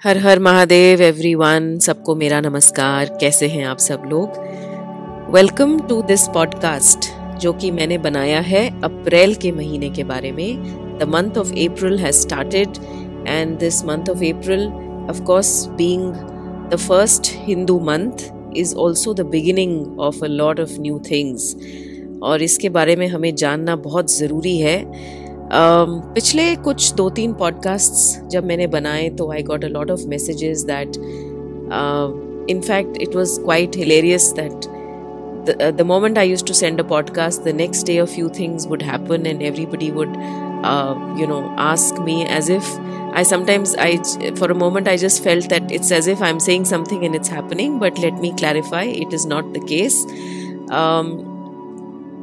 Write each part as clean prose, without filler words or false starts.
हर हर Mahadev everyone, सबको मेरा नमस्कार। कैसे हैं आप सब लोग? वेलकम टू दिस पॉडकास्ट जो कि मैंने बनाया है अप्रैल के महीने के बारे में। The month of April has started and this month of April, of course being the first Hindu month, is also the beginning of a lot of new things. और इसके बारे में हमें जानना बहुत ज़रूरी है। पिछले कुछ 2-3 पॉडकास्ट्स जब मैंने बनाए तो I got a lot of messages that in fact it was quite hilarious that the moment I used to send a podcast, the next day a few things would happen and everybody would ask me as if for a moment I just felt that it's as if I'm saying something and it's happening, but let me clarify, it is not the case.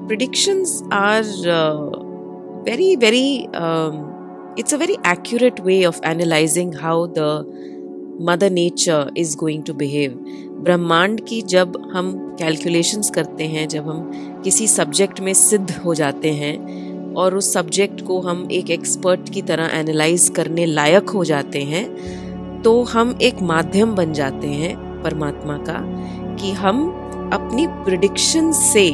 Predictions are it's a very accurate way of analyzing how the mother nature is going to behave. ब्रह्मांड की जब हम calculations करते हैं, जब हम किसी subject में सिद्ध हो जाते हैं और उस सब्जेक्ट को हम एक एक्सपर्ट की तरह एनालाइज करने लायक हो जाते हैं, तो हम एक माध्यम बन जाते हैं परमात्मा का कि हम अपनी प्रिडिक्शन से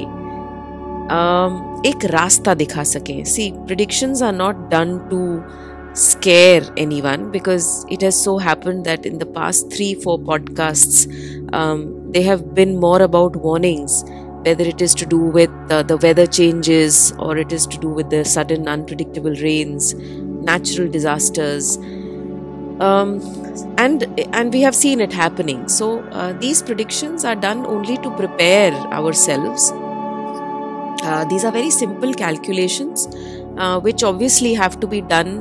एक रास्ता दिखा सकें। See, predictions are not done to scare anyone, because it has so happened that in the past 3-4 podcasts they have been more about warnings, whether it is to do with the weather changes or it is to do with the sudden unpredictable rains, natural disasters, and we have seen it happening. So these predictions are done only to prepare ourselves. These are very simple calculations which obviously have to be done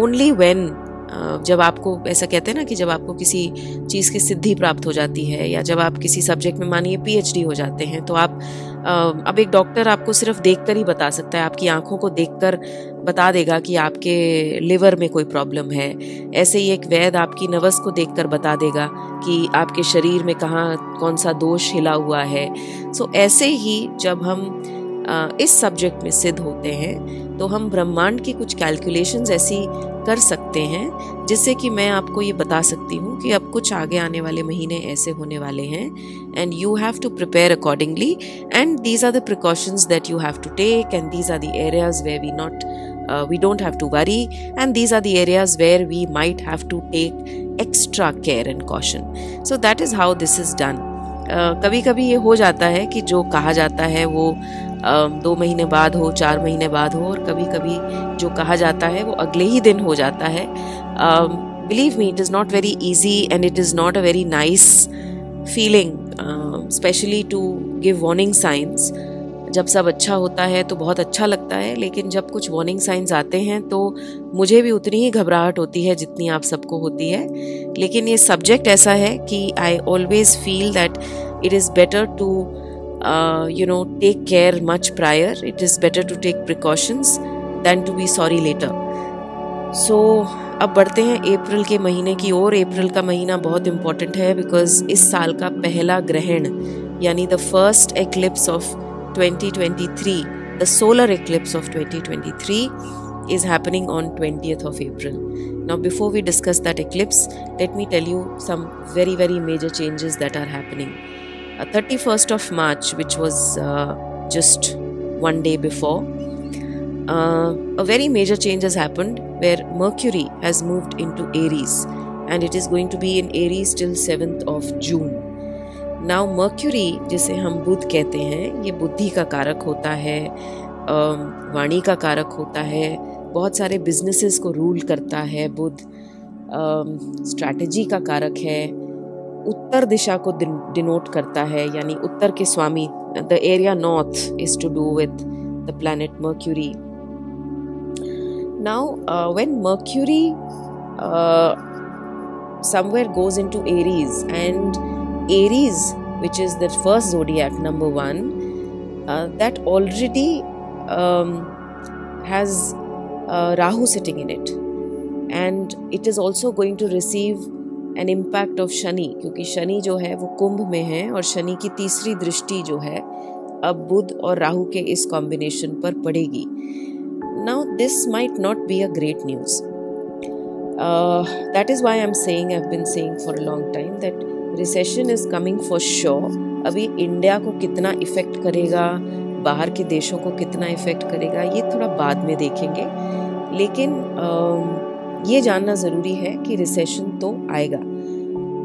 only when जब आपको ऐसा कहते हैं ना कि जब आपको किसी चीज़ की सिद्धि प्राप्त हो जाती है, या जब आप किसी सब्जेक्ट में मानिए PhD हो जाते हैं, तो आप अब एक डॉक्टर आपको सिर्फ देखकर ही बता सकता है, आपकी आंखों को देखकर बता देगा कि आपके लिवर में कोई प्रॉब्लम है। ऐसे ही एक वैद्य आपकी नवस को देखकर बता देगा कि आपके शरीर में कौन सा दोष हिला हुआ है। सो ऐसे ही जब हम इस सब्जेक्ट में सिद्ध होते हैं तो हम ब्रह्मांड की कुछ कैलकुलेशंस ऐसी कर सकते हैं जिससे कि मैं आपको ये बता सकती हूँ कि अब कुछ आगे आने वाले महीने ऐसे होने वाले हैं, and you have to prepare accordingly, and these are the precautions that you have to take, and these are the areas where we don't have to worry, and these are the areas where we might have to take extra care and caution. So that is how this is done. कभी कभी ये हो जाता है कि जो कहा जाता है वो 2 महीने बाद हो, 4 महीने बाद हो, और कभी कभी जो कहा जाता है वो अगले ही दिन हो जाता है। Believe me, it is not very easy and it is not a very nice feeling, especially to give warning signs. जब सब अच्छा होता है तो बहुत अच्छा लगता है, लेकिन जब कुछ वार्निंग साइंस आते हैं तो मुझे भी उतनी ही घबराहट होती है जितनी आप सबको होती है। लेकिन ये सब्जेक्ट ऐसा है कि I always feel that it is better to take care much prior, it is better to take precautions than to be sorry later. So अब बढ़ते हैं अप्रैल के महीने की ओर। अप्रैल का महीना बहुत इम्पोर्टेंट है बिकॉज इस साल का पहला ग्रहण, यानी the first eclipse of 2023, the solar eclipse of 2023 is happening on 20th of April. Now before we discuss that eclipse, let me tell you some very very major changes that are happening. 31st of March, which was just one day before, a very major change has happened where Mercury has moved into Aries, and it is going to be in Aries till 7th of June. Now mercury, जिसे हम बुध कहते हैं, ये बुद्धि का कारक होता है, वाणी का कारक होता है, बहुत सारे बिजनेसेस को रूल करता है बुध, स्ट्रैटेजी का कारक है, उत्तर दिशा को डिनोट करता है, यानी उत्तर के स्वामी। The area north is to do with the planet Mercury. Now when Mercury somewhere goes into Aries, and Aries, which is the first zodiac, number 1, that already has Rahu sitting in it, and it is also going to receive an impact of Shani, क्योंकि शनि जो है वो कुंभ में है, और शनि की तीसरी दृष्टि जो है अब बुध और राहु के इस कॉम्बिनेशन पर पड़ेगी। Now this might not be a great news. That is why I've been saying for a long time that recession is coming for sure. अभी इंडिया को कितना इफेक्ट करेगा, बाहर के देशों को कितना इफेक्ट करेगा, ये थोड़ा बाद में देखेंगे. लेकिन ये जानना ज़रूरी है कि रिसेशन तो आएगा.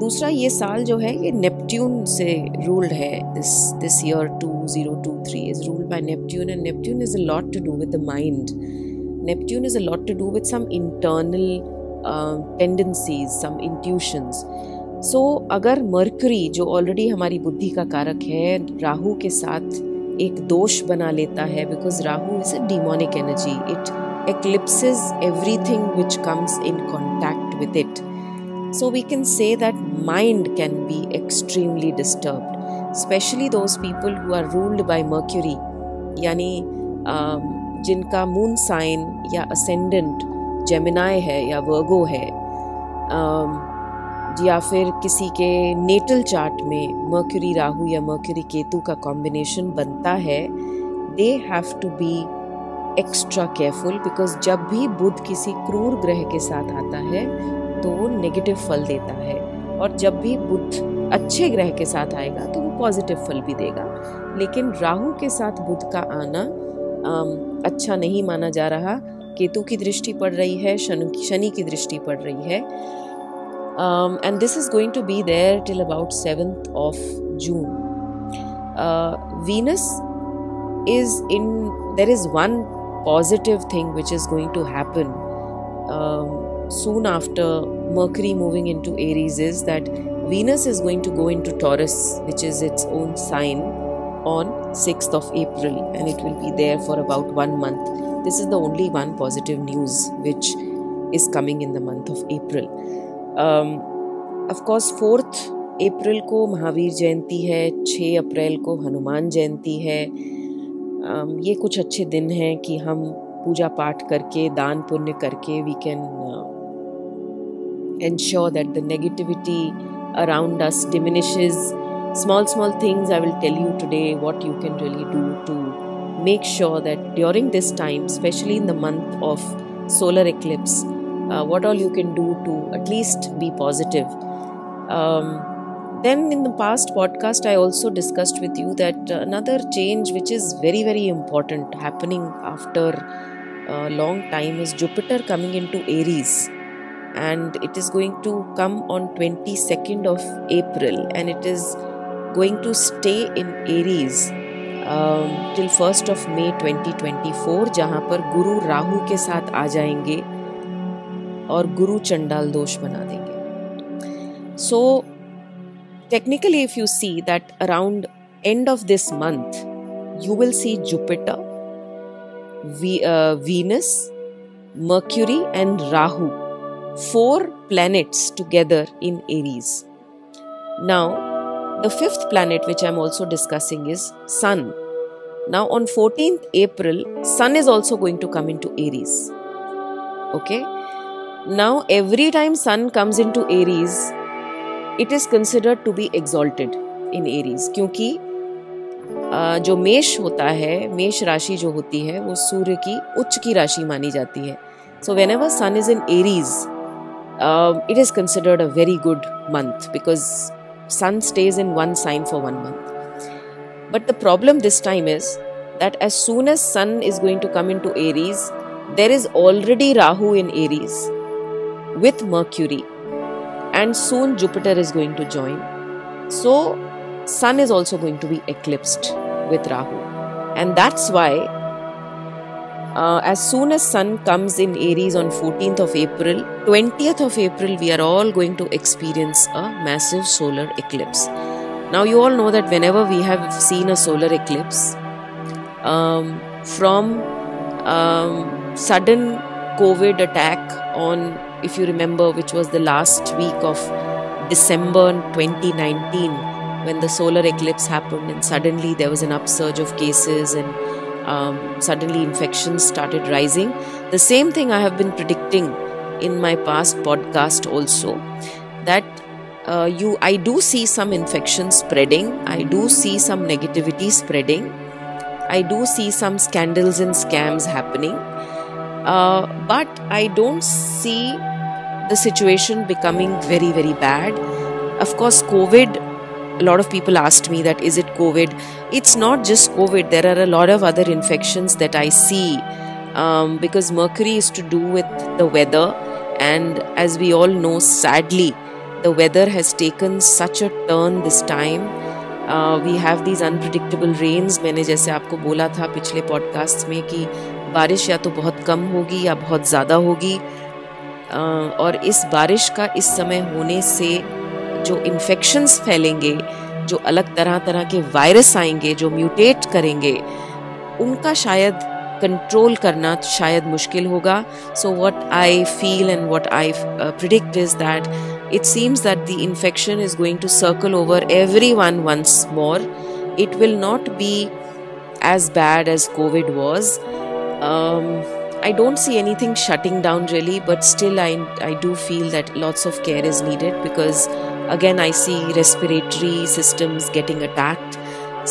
दूसरा, ये साल जो है ये नेपट्यून से रूल्ड है. This year 2023 is ruled by Neptune, and Neptune is a lot to do with the mind. Neptune is a lot to do with some internal tendencies, some intuitions. So अगर Mercury, जो already हमारी बुद्धि का कारक है, राहु के साथ एक दोष बना लेता है, because Rahu is a demonic energy. It eclipses everything which comes in contact with it. So we can say that mind can be extremely disturbed, especially those people who are ruled by Mercury, यानी जिनका moon sign या ascendant Gemini है या Virgo है, या फिर किसी के नेटल चार्ट में मर्क्यूरी राहु या मर्क्यूरी केतु का कॉम्बिनेशन बनता है. They have to be extra careful, because जब भी बुध किसी क्रूर ग्रह के साथ आता है तो वो नेगेटिव फल देता है, और जब भी बुध अच्छे ग्रह के साथ आएगा तो वो पॉजिटिव फल भी देगा. लेकिन राहु के साथ बुध का आना अच्छा नहीं माना जा रहा. केतु की दृष्टि पड़ रही है, शनि की दृष्टि पड़ रही है, and this is going to be there till about 7th of June. Venus is in, there is one positive thing which is going to happen soon after Mercury moving into Aries, is that Venus is going to go into Taurus, which is its own sign, on 6th of April, and it will be there for about 1 month. This is the only one positive news which is coming in the month of April. Of course 4th April को महावीर जयंती है, 6 अप्रैल को हनुमान जयंती है. ये कुछ अच्छे दिन हैं कि हम पूजा पाठ करके, दान पुण्य करके, we can ensure that the negativity around us diminishes. Small things I will tell you today what you can really do to make sure that during this time, especially in the month of solar eclipse, what all you can do to at least be positive. Then in the past podcast I also discussed with you that another change which is very very important happening after a long time is Jupiter coming into Aries, and it is going to come on 22nd of April, and it is going to stay in Aries till 1st of May 2024, जहाँ पर गुरु राहु के साथ आ जाएंगे और गुरु चंडाल दोष बना देंगे. So technically if you see that around end of this month you will see Jupiter, Venus, Mercury and Rahu, 4 planets together in Aries. Now the 5th planet which I am also discussing is Sun. Now on 14th April Sun is also going to come into Aries. Okay, now every time Sun comes into Aries it is considered to be exalted in Aries, क्योंकि जो मेष होता है, मेष राशि जो होती है वो सूर्य की उच्च की राशि मानी जाती है. So whenever Sun is in Aries, it is considered a very good month because Sun stays in one sign for 1 month. But the problem this time is that as soon as Sun is going to come into Aries, there is already Rahu in Aries with Mercury, and soon Jupiter is going to join. So Sun is also going to be eclipsed with Rahu, and that's why as soon as Sun comes in Aries on 14th of April, 20th of April, we are all going to experience a massive solar eclipse. Now you all know that whenever we have seen a solar eclipse, from sudden COVID attack on, if you remember, which was the last week of December 2019, when the solar eclipse happened and suddenly there was an upsurge of cases and suddenly infections started rising. The same thing I have been predicting in my past podcast also, that I do see some infections spreading, I do see some negativity spreading, I do see some scandals and scams happening, but I don't see the situation becoming very, very bad. Of course, COVID, a lot of people asked me that, is it COVID? It's not just COVID. There are a lot of other infections that I see, because Mercury is to do with the weather. And as we all know, sadly, the weather has taken such a turn this time. We have these unpredictable rains. मैंने जैसे आपको बोला था पिछले podcast में कि बारिश या तो बहुत कम होगी या बहुत ज़्यादा होगी, और इस बारिश का इस समय होने से जो इन्फेक्शंस फैलेंगे, जो अलग तरह तरह के वायरस आएंगे, जो म्यूटेट करेंगे, उनका शायद कंट्रोल करना शायद मुश्किल होगा. So what I feel and what I predict is that it seems that the infection is going to circle over everyone once more. It will not be as bad as COVID was. I don't see anything shutting down really, but still I do feel that lots of care is needed, because again I see respiratory systems getting attacked.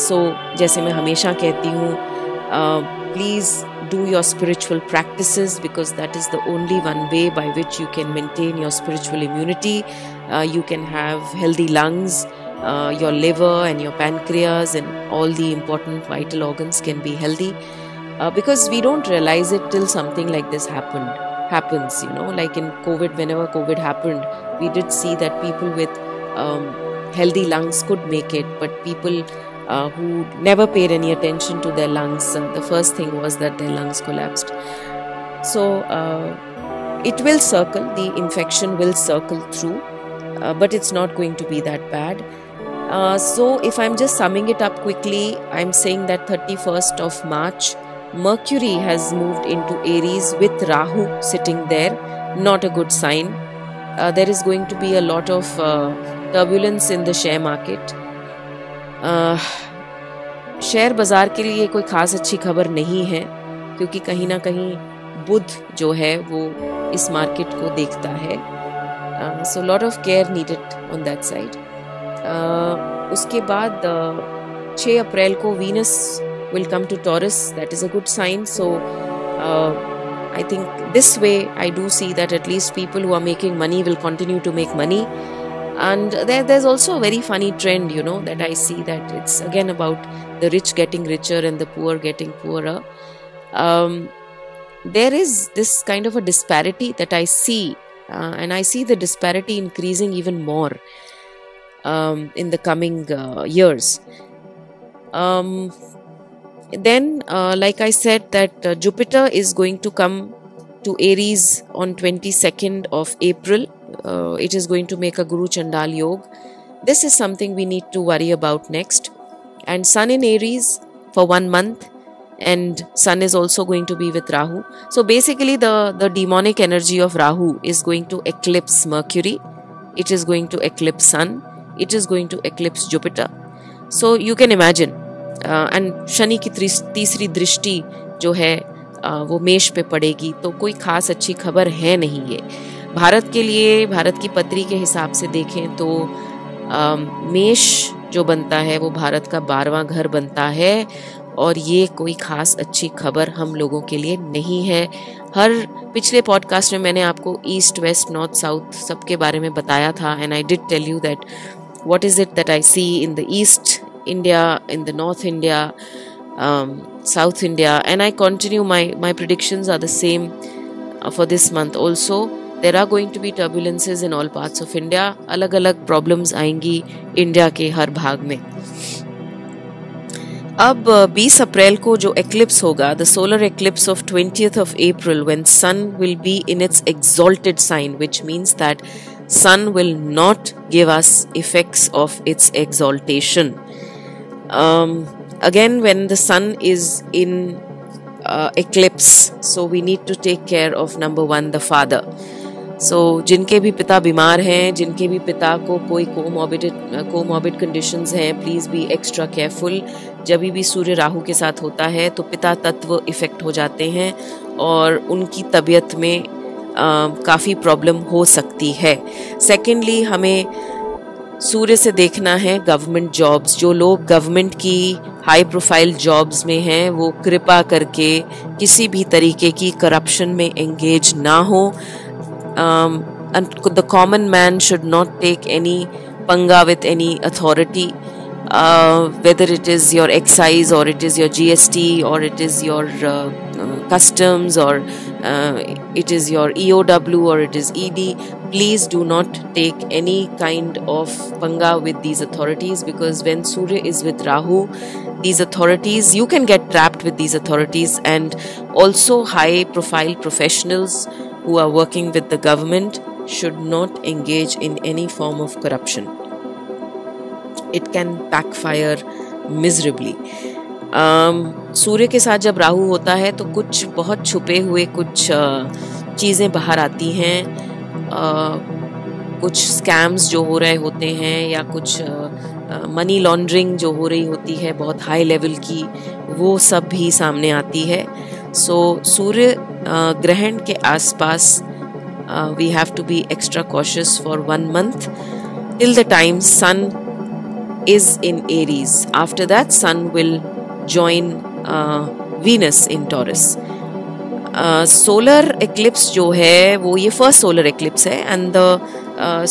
So जैसे मैं हमेशा कहती हूँ, please do your spiritual practices, because that is the only one way by which you can maintain your spiritual immunity. You can have healthy lungs, your liver and your pancreas and all the important vital organs can be healthy, because we don't realize it till something like this happens, you know, like in COVID. Whenever COVID happened, we did see that people with healthy lungs could make it, but people who never paid any attention to their lungs, the first thing was that their lungs collapsed. So it will circle, the infection will circle through, but it's not going to be that bad. So if I'm just summing it up quickly, I'm saying that 31st of March, Mercury has moved into Aries with Rahu sitting there. Not a good sign. There is going to be a lot of turbulence in the share market. Share बाज़ार के लिए कोई ख़ास अच्छी खबर नहीं है, क्योंकि कहीं ना कहीं बुध जो है वो इस मार्केट को देखता है. So lot of care needed on that side. उसके बाद 6 अप्रैल को Venus will come to Taurus. That is a good sign. So I think this way I do see that at least people who are making money will continue to make money. And there's also a very funny trend, you know, that I see, that it's again about the rich getting richer and the poor getting poorer. There is this kind of a disparity that I see, and I see the disparity increasing even more in the coming years. Then, like I said, that Jupiter is going to come to Aries on 22nd of April. It is going to make a Guru Chandal Yog. This is something we need to worry about next. And Sun in Aries for 1 month, and Sun is also going to be with Rahu. So basically the demonic energy of Rahu is going to eclipse Mercury. It is going to eclipse Sun. It is going to eclipse Jupiter. So you can imagine. And Shani की तीसरी दृष्टि जो है वो मेष पे पड़ेगी, तो कोई खास अच्छी खबर है नहीं ये भारत के लिए. भारत की पत्री के हिसाब से देखें तो मेष जो बनता है वो भारत का 12वां घर बनता है, और ये कोई खास अच्छी खबर हम लोगों के लिए नहीं है. हर पिछले पॉडकास्ट में मैंने आपको ईस्ट, वेस्ट, नॉर्थ, साउथ सबके बारे में बताया था, and I did tell you that what is it that I see in the east India, in the North India, South India, and I continue my predictions are the same for this month also. There are going to be turbulences in all parts of India. अलग अलग problems आएंगी India के हर भाग में. अब 20 अप्रैल को जो eclipse होगा, the solar eclipse of 20th of April, when sun will be in its exalted sign, which means that sun will not give us effects of its exaltation. Again, when the sun is in eclipse, so we need to take care of number 1, the father. So जिनके भी पिता बीमार हैं, जिनके भी पिता को कोई कोमॉर्बिड कंडीशंस हैं, प्लीज़ बी एक्स्ट्रा केयरफुल. जब भी सूर्य राहु के साथ होता है तो पिता तत्व इफ़ेक्ट हो जाते हैं और उनकी तबीयत में काफ़ी प्रॉब्लम हो सकती है. सेकेंडली, हमें सूर्य से देखना है गवर्नमेंट जॉब्स. जो लोग गवर्नमेंट की हाई प्रोफाइल जॉब्स में हैं वो कृपा करके किसी भी तरीके की करप्शन में एंगेज ना हो. and the common man should not take any panga with any authority, whether it is your excise or it is your GST or it is your customs or it is your EOW or it is ED. Please do not take any kind of panga with these authorities, because when Surya is with Rahu, these authorities, you can get trapped with these authorities. And also high profile professionals who are working with the government should not engage in any form of corruption. It can backfire miserably. सूर्य के साथ जब राहु होता है तो कुछ बहुत छुपे हुए कुछ चीज़ें बाहर आती हैं, कुछ स्कैम्स जो हो रहे होते हैं या कुछ मनी लॉन्ड्रिंग जो हो रही होती है बहुत हाई लेवल की, वो सब भी सामने आती है. सो सूर्य ग्रहण के आसपास we have to be extra cautious for 1 month till the time sun is in Aries. After that, sun will join Venus in Taurus. Solar eclipse जो है वो ये first solar eclipse है, and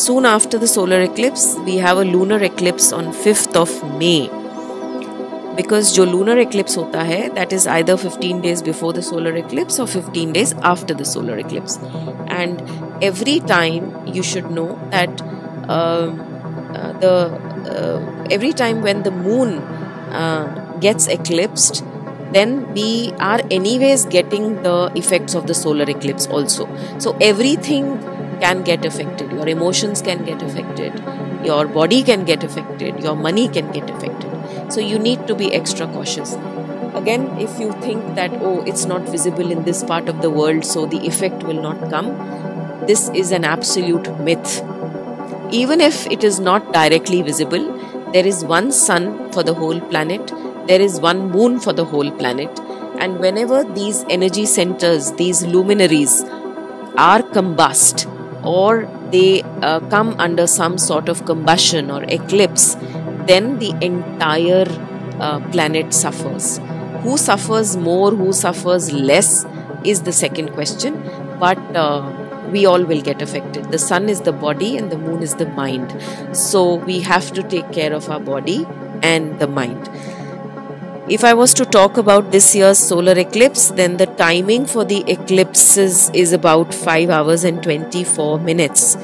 soon after the solar eclipse we have a lunar eclipse on 5th of May. Because जो lunar eclipse होता है that is either 15 days before the solar eclipse or 15 days after the solar eclipse. And every time you should know that every time when the moon gets eclipsed, then we are anyways getting the effects of the solar eclipse also. So everything can get affected. Your emotions can get affected, your body can get affected, your money can get affected. So you need to be extra cautious. Again, if you think that, oh, it's not visible in this part of the world, so the effect will not come, this is an absolute myth. Even if it is not directly visible, there is one sun for the whole planet, there is one moon for the whole planet, and whenever these energy centers, these luminaries are combust or they come under some sort of combustion or eclipse, then the entire planet suffers. Who suffers more, who suffers less is the second question, but we all will get affected. The sun is the body and the moon is the mind. So we have to take care of our body and the mind. If I was to talk about this year's solar eclipse, then the timing for the eclipses is about 5 hours and 24 minutes.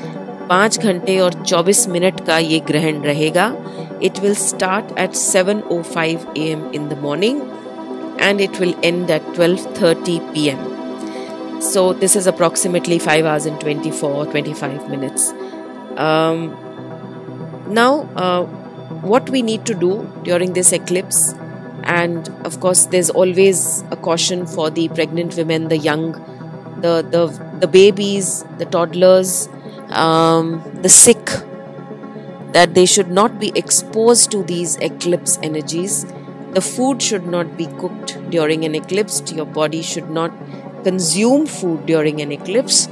5 घंटे और 24 minute का ये ग्रहण रहेगा. It will start at 7:05 a.m. in the morning and it will end at 12:30 p.m. So this is approximately 5 hours and 25 minutes. Now, what we need to do during this eclipse, and of course there's always a caution for the pregnant women, the young, the babies, the toddlers, the sick, that they should not be exposed to these eclipse energies. The food should not be cooked during an eclipse. Your body should not consume food during an eclipse.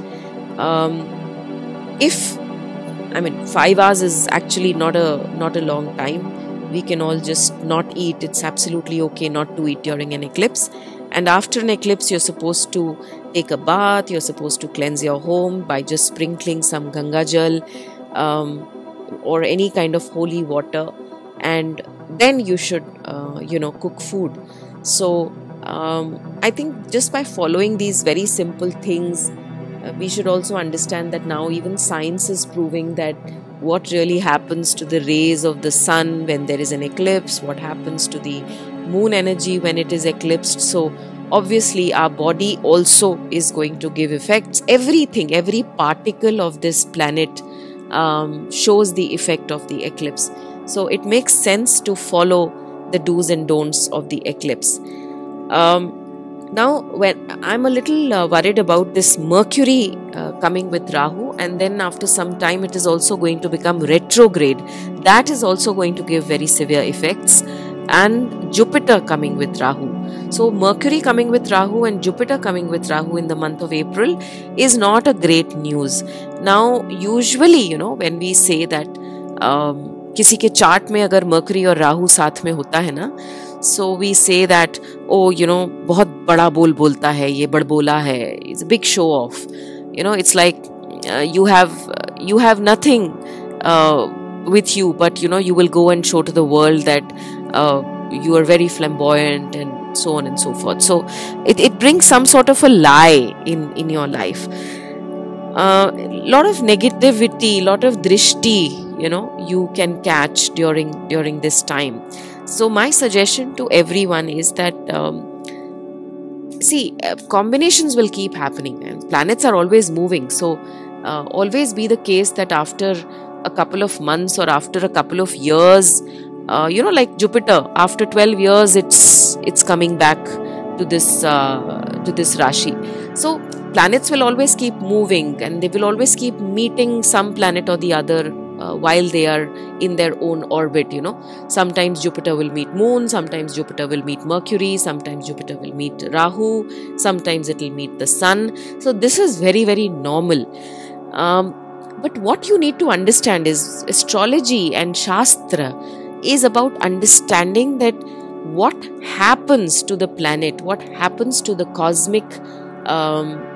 5 hours is actually not a long time. We can all just not eat. It's absolutely okay not to eat during an eclipse. And after an eclipse, you're supposed to take a bath. You're supposed to cleanse your home by just sprinkling some Ganga Jal or any kind of holy water, and then you should cook food. So I think just by following these very simple things, we should also understand that now even science is proving that what really happens to the rays of the sun when there is an eclipse, what happens to the moon energy when it is eclipsed. So obviously our body also is going to give effects. Everything, every particle of this planet shows the effect of the eclipse. So it makes sense to follow the do's and don'ts of the eclipse. Now, when I'm a little worried about this Mercury coming with Rahu, and then after some time it is also going to become retrograde. That is also going to give very severe effects. And Jupiter coming with Rahu. So Mercury coming with Rahu and Jupiter coming with Rahu in the month of April is not a great news. Now, usually, when we say that किसी के chart में अगर Mercury और Rahu साथ में होता है ना, so we say that, oh, बहुत बड़ा बोलता है, ये बड़बोला है, it's a big show off. It's like you have nothing with you, but you will go and show to the world that you are very flamboyant and so on and so forth. So it brings some sort of a lie in your life. Lot of negativity, lot of drishti, you can catch during this time. So my suggestion to everyone is that combinations will keep happening, and planets are always moving. So always be the case that after a couple of months or after a couple of years, like Jupiter, after 12 years it's coming back to this Rashi. So planets will always keep moving, and they will always keep meeting some planet or the other while they are in their own orbit. Sometimes Jupiter will meet Moon, sometimes Jupiter will meet Mercury, sometimes Jupiter will meet Rahu, sometimes it will meet the Sun. So this is very, very normal. But what you need to understand is astrology and Shastra is about understanding that what happens to the planet, what happens to the cosmic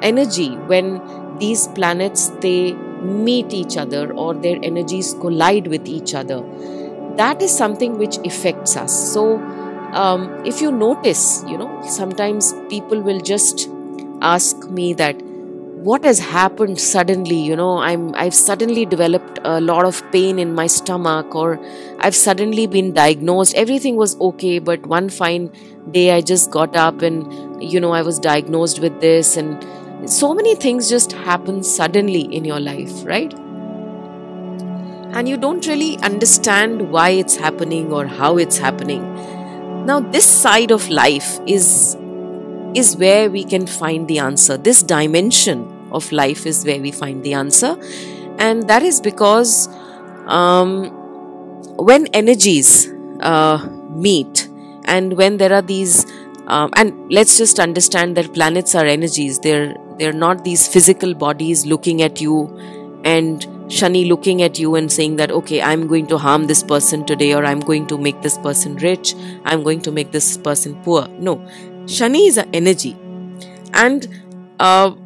energy when these planets, they meet each other or their energies collide with each other. That is something which affects us. So if you notice, sometimes people will just ask me that what has happened suddenly, I've suddenly developed a lot of pain in my stomach, or I've suddenly been diagnosed. Everything was okay, but one fine day I just got up and I was diagnosed with this, and so many things just happen suddenly in your life, right? And you don't really understand why it's happening or how it's happening. Now this side of life is where we can find the answer. This dimension of life is where we find the answer, and that is because when energies meet, and when there are these and let's just understand that planets are energies. They're not these physical bodies looking at you and Shani looking at you and saying that, okay, I'm going to harm this person today, or I'm going to make this person rich, I'm going to make this person poor. No, Shani is an energy. And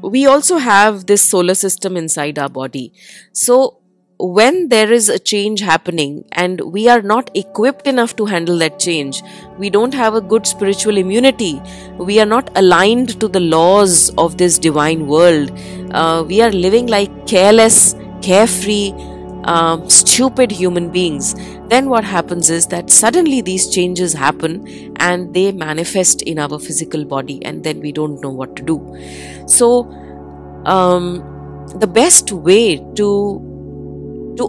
we also have this solar system inside our body. So when there is a change happening and we are not equipped enough to handle that change, we don't have a good spiritual immunity, we are not aligned to the laws of this divine world, we are living like careless, carefree, stupid human beings, then what happens is that suddenly these changes happen and they manifest in our physical body, and then we don't know what to do. So the best way to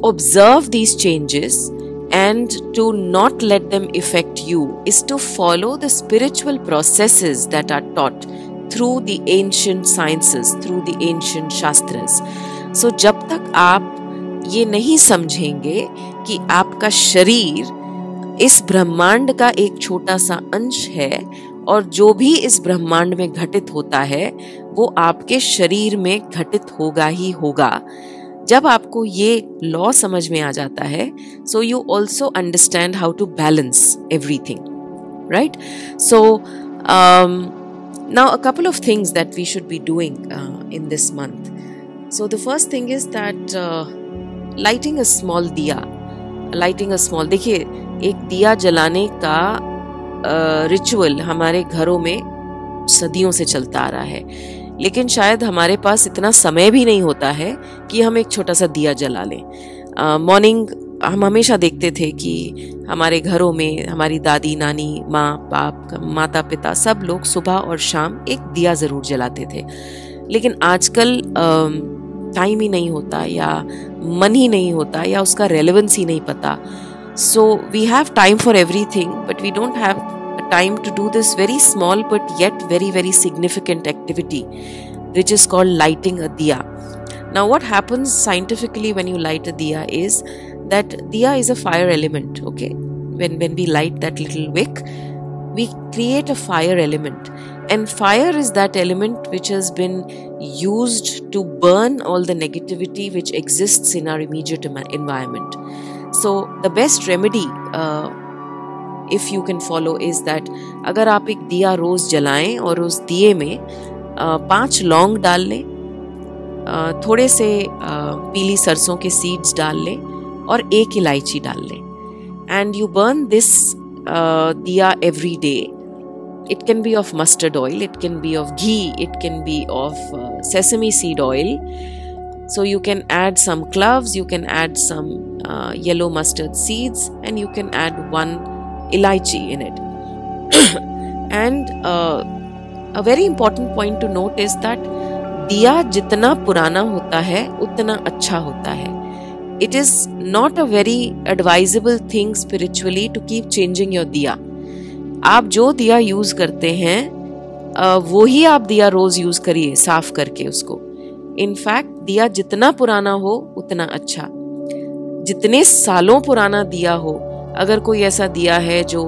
observe these changes and to not let them affect you is to follow the spiritual processes that are taught through the ancient sciences, through the ancient shastras. So जब तक आप ये नहीं समझेंगे कि आपका शरीर इस ब्रह्मांड का एक छोटा सा अंश है, और जो भी इस ब्रह्मांड में घटित होता है वो आपके शरीर में घटित होगा ही होगा, जब आपको ये लॉ समझ में आ जाता है, so you also understand how to balance everything, right? So now a couple of things that we should be doing in this month. So the first thing is that lighting a small diya. देखिए, एक दिया जलाने का ritual हमारे घरों में सदियों से चलता आ रहा है, लेकिन शायद हमारे पास इतना समय भी नहीं होता है कि हम एक छोटा सा दिया जला लें. मॉर्निंग हम हमेशा देखते थे कि हमारे घरों में हमारी दादी, नानी, माँ बाप, माता पिता सब लोग सुबह और शाम एक दिया ज़रूर जलाते थे. लेकिन आजकल टाइम ही नहीं होता, या मन ही नहीं होता, या उसका रेलेवेंस ही नहीं पता. So we have time for everything, but we don't have time to do this very small but yet very, very significant activity, which is called lighting a diya. Now what happens scientifically when you light a diya is that diya is a fire element. Okay, when we light that little wick, we create a fire element, and fire is that element which has been used to burn all the negativity which exists in our immediate environment. So the best remedy if you can follow is that अगर आप एक दिया रोज जलाएं और उस दिए में 5 लौंग डाल लें, थोड़े से पीली सरसों के सीड्स डाल लें और 1 इलायची डाल लें, एंड यू बर्न दिस दिया every day. It can be of mustard oil, it can be of ghee, it can be of sesame seed oil. So you can add some cloves, you can add some yellow mustard seeds, and you can add 1 elaichi in it. And a very important point to note is that दिया जितना पुराना होता है उतना अच्छा होता है. It is not a very advisable thing spiritually to keep changing your diya. आप जो दिया यूज करते हैं वो ही आप दिया रोज यूज करिए, साफ करके उसको. इनफैक्ट दिया जितना पुराना हो उतना अच्छा. जितने सालों पुराना दिया हो, अगर कोई ऐसा दिया है जो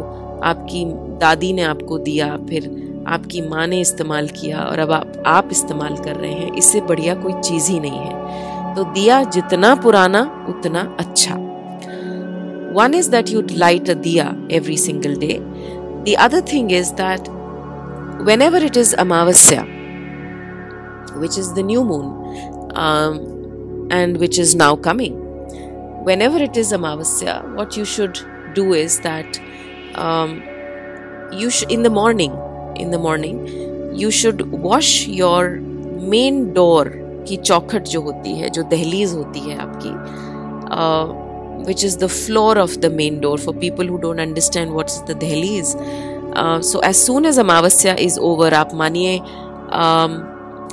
आपकी दादी ने आपको दिया, फिर आपकी माँ ने इस्तेमाल किया और अब आप इस्तेमाल कर रहे हैं, इससे बढ़िया कोई चीज ही नहीं है. तो दिया जितना पुराना उतना अच्छा. One is that you'd light a diya every single day. The other thing is that whenever it is Amavasya, which is the new moon, and which is now coming, whenever it is Amavasya, what you should do is that you should, in the morning, you should wash your main door की चौखट जो होती है, जो दहलीज होती है आपकी, which is the floor of the main door for people who don't understand what's the dahliz. So as soon as Amavasya is over, aap maniye,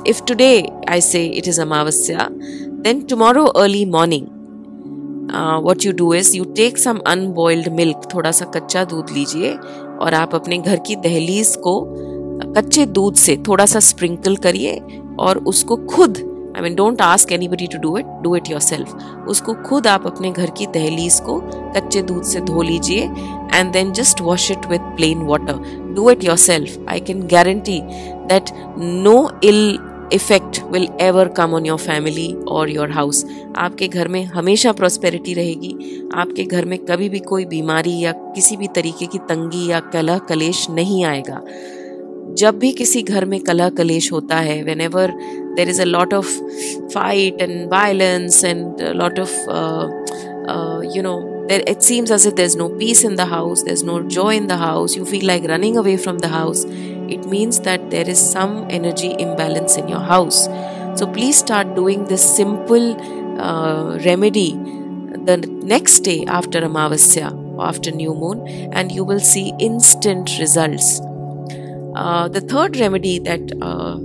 if today I say it is Amavasya, then tomorrow early morning, what you do is you take some unboiled milk, थोड़ा सा कच्चा दूध लीजिए और आप अपने घर की दहलीज को कच्चे दूध से थोड़ा सा स्प्रिंकल करिए और उसको खुद, I mean, don't ask anybody to do it yourself. उसको खुद आप अपने घर की दहलीज को कच्चे दूध से धो लीजिए and then just wash it with plain water. Do it yourself. I can guarantee that no ill effect will ever come on your family or your house. आपके घर में हमेशा prosperity रहेगी. आपके घर में कभी भी कोई बीमारी या किसी भी तरीके की तंगी या कलह कलेश नहीं आएगा. जब भी किसी घर में कलह कलेश होता है, whenever there is a lot of fight and violence and a lot of it seems as if there's no peace in the house, there's no joy in the house, you feel like running away from the house, it means that there is some energy imbalance in your house. So please start doing this simple remedy the next day after Amavasya, after new moon, and you will see instant results. The third remedy that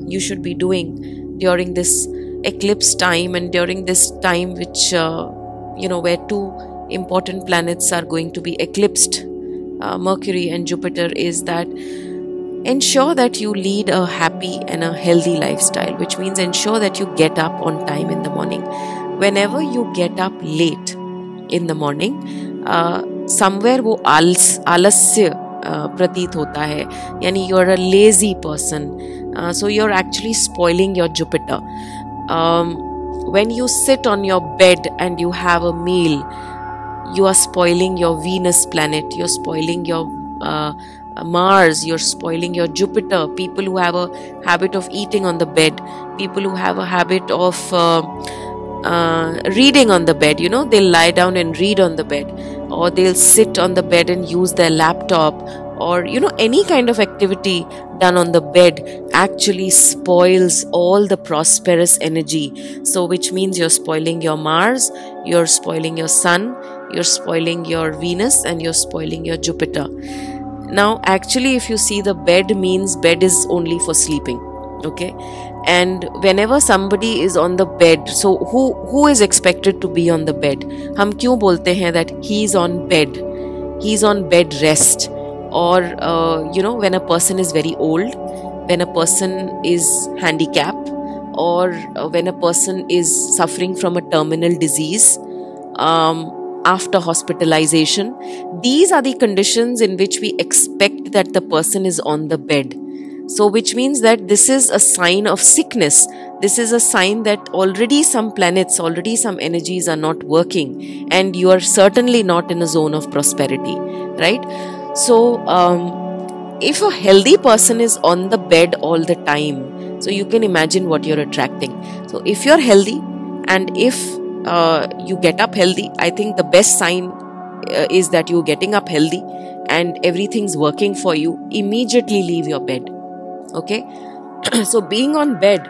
you should be doing during this eclipse time and during this time which where 2 important planets are going to be eclipsed, Mercury and Jupiter, is that ensure that you lead a happy and a healthy lifestyle, which means ensure that you get up on time in the morning. Whenever you get up late in the morning, somewhere वो आलस्य प्रतीत होता है, यानी you're a lazy person, so you're actually spoiling your Jupiter. When you sit on your bed and you have a meal, you are spoiling your Venus planet, you're spoiling your Mars, you're spoiling your Jupiter. People who have a habit of eating on the bed, people who have a habit of reading on the bed, they'll lie down and read on the bed, or they'll sit on the bed and use their laptop, or any kind of activity done on the bed actually spoils all the prosperous energy. So which means you're spoiling your Mars, you're spoiling your Sun, you're spoiling your Venus, and you're spoiling your Jupiter. Now actually if you see, the bed means bed is only for sleeping, okay? And whenever somebody is on the bed, so who is expected to be on the bed? हम क्यों बोलते हैं that he's on bed rest, or when a person is very old, when a person is handicapped, or when a person is suffering from a terminal disease, after hospitalization, these are the conditions in which we expect that the person is on the bed. So which means that this is a sign of sickness. This is a sign that already some planets, already some energies are not working, and you are certainly not in a zone of prosperity, right? So if a healthy person is on the bed all the time, So you can imagine what you're attracting. So if you're healthy, and if you get up healthy, I think the best sign is that you're getting up healthy and everything's working for you. Immediately leave your bed. Okay. So being on bed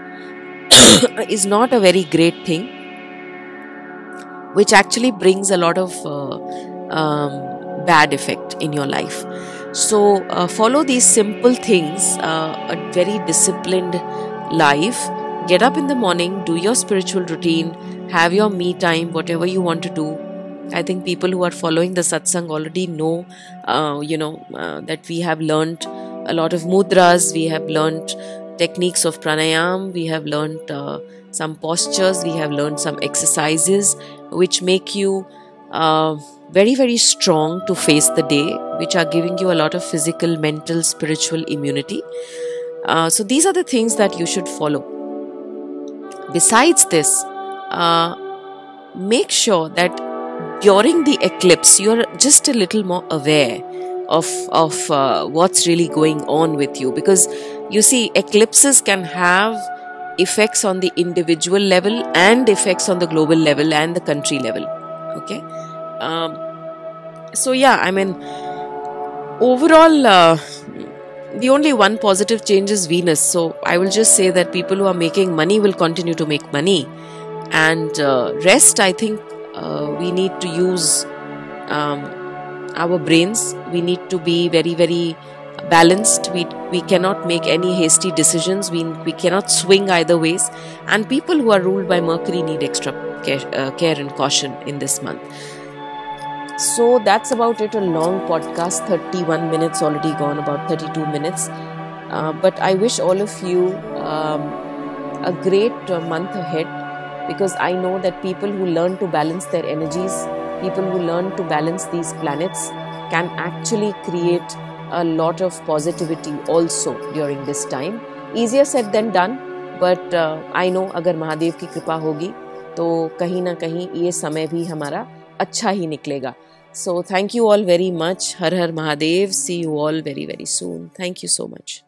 is not a very great thing, which actually brings a lot of bad effect in your life. So follow these simple things, a very disciplined life. Get up in the morning, do your spiritual routine, have your me time, whatever you want to do. I think people who are following the satsang already know, that we have learnt a lot of mudras, we have learnt techniques of pranayam, we have learnt some postures, we have learnt some exercises which make you very, very strong to face the day, which are giving you a lot of physical, mental, spiritual immunity. So these are the things that you should follow. Besides this, make sure that during the eclipse you are just a little more aware of what's really going on with you, because you see, eclipses can have effects on the individual level and effects on the global level and the country level. Okay. So yeah, I mean, overall, the only one positive change is Venus. So I will just say that people who are making money will continue to make money, and rest, I think we need to use our brains. We need to be very, very balanced. We cannot make any hasty decisions. We cannot swing either ways. And people who are ruled by Mercury need extra care and caution in this month. So that's about it. A long podcast, 31 minutes already gone, about 32 minutes. But I wish all of you a great month ahead, because I know that people who learn to balance their energies, people who learn to balance these planets, can actually create a lot of positivity also during this time. Easier said than done, but I know अगर महादेव की कृपा होगी तो कहीं ना कहीं ये समय भी हमारा अच्छा ही निकलेगा. So thank you all very much. Har Har Mahadev. See you all very, very soon. Thank you so much.